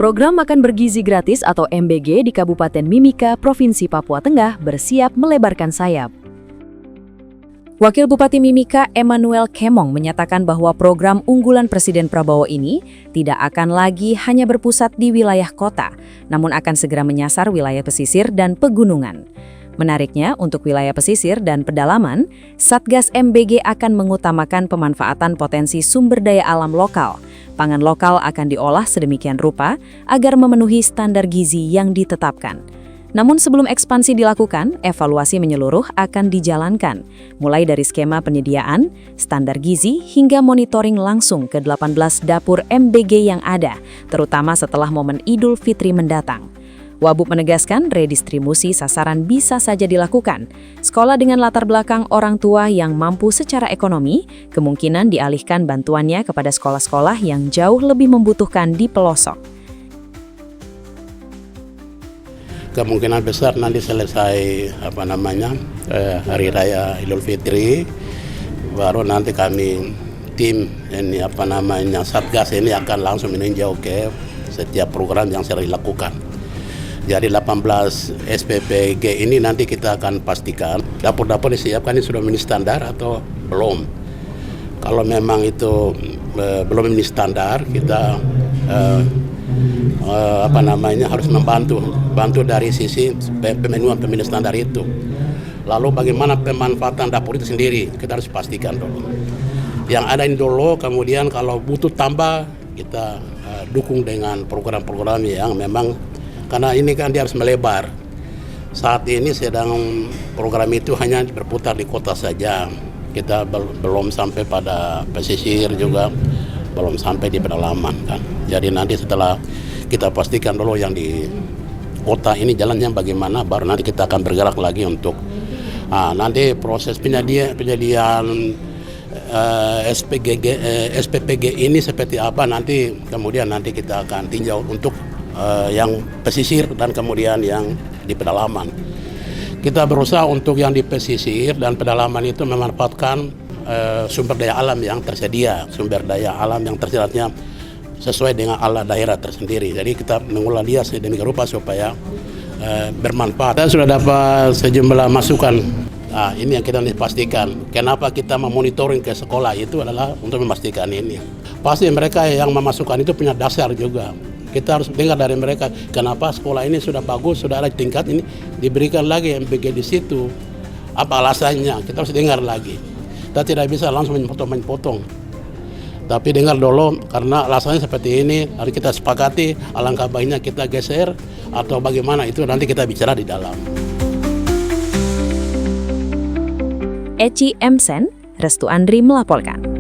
Program Makan Bergizi Gratis atau MBG di Kabupaten Mimika, Provinsi Papua Tengah bersiap melebarkan sayap. Wakil Bupati Mimika, Emmanuel Kemong, menyatakan bahwa program unggulan Presiden Prabowo ini tidak akan lagi hanya berpusat di wilayah kota, namun akan segera menyasar wilayah pesisir dan pegunungan. Menariknya, untuk wilayah pesisir dan pedalaman, Satgas MBG akan mengutamakan pemanfaatan potensi sumber daya alam lokal. Pangan lokal akan diolah sedemikian rupa agar memenuhi standar gizi yang ditetapkan. Namun sebelum ekspansi dilakukan, evaluasi menyeluruh akan dijalankan, mulai dari skema penyediaan, standar gizi, hingga monitoring langsung ke 18 dapur MBG yang ada, terutama setelah momen Idul Fitri mendatang. Wabub menegaskan redistribusi sasaran bisa saja dilakukan. Sekolah dengan latar belakang orang tua yang mampu secara ekonomi, kemungkinan dialihkan bantuannya kepada sekolah-sekolah yang jauh lebih membutuhkan di pelosok. Kemungkinan besar nanti selesai Hari Raya Idul Fitri, baru nanti kami tim ini Satgas ini akan langsung meninjau ke setiap program yang sudah dilakukan. Jadi 18 SPPG ini nanti kita akan pastikan dapur-dapur disiapkan ini sudah memenuhi standar atau belum. Kalau memang itu belum memenuhi standar, kita harus bantu dari sisi pemenuhan standar itu. Lalu bagaimana pemanfaatan dapur itu sendiri, kita harus pastikan dulu. Yang ada ini dulu, kemudian kalau butuh tambah, kita dukung dengan program-program yang memang, karena ini kan dia harus melebar. Saat ini sedang program itu hanya berputar di kota saja. Kita belum sampai pada pesisir juga, belum sampai di pedalaman kan. Jadi nanti setelah kita pastikan dulu yang di kota ini jalannya bagaimana, baru nanti kita akan bergerak lagi untuk nanti proses penyediaan SPPG ini seperti apa nanti, kemudian nanti kita akan tinjau untuk yang pesisir dan kemudian yang di pedalaman. Kita berusaha untuk yang di pesisir dan pedalaman itu memanfaatkan sumber daya alam yang tersedia, sesuai dengan ala daerah tersendiri. Jadi kita mengolah dia sedemikian rupa supaya bermanfaat. Kita sudah dapat sejumlah masukan. Ini yang kita pastikan. Kenapa kita memonitoring ke sekolah itu adalah untuk memastikan ini. Pasti mereka yang memasukkan itu punya dasar juga. Kita harus dengar dari mereka, kenapa sekolah ini sudah bagus, sudah ada tingkat ini, diberikan lagi MBG di situ. Apa alasannya? Kita harus dengar lagi. Kita tidak bisa langsung memotong-potong. Tapi dengar dulu, karena alasannya seperti ini, harus kita sepakati, alangkah baiknya kita geser, atau bagaimana itu nanti kita bicara di dalam. Eci Emsen, Restu Andri melaporkan.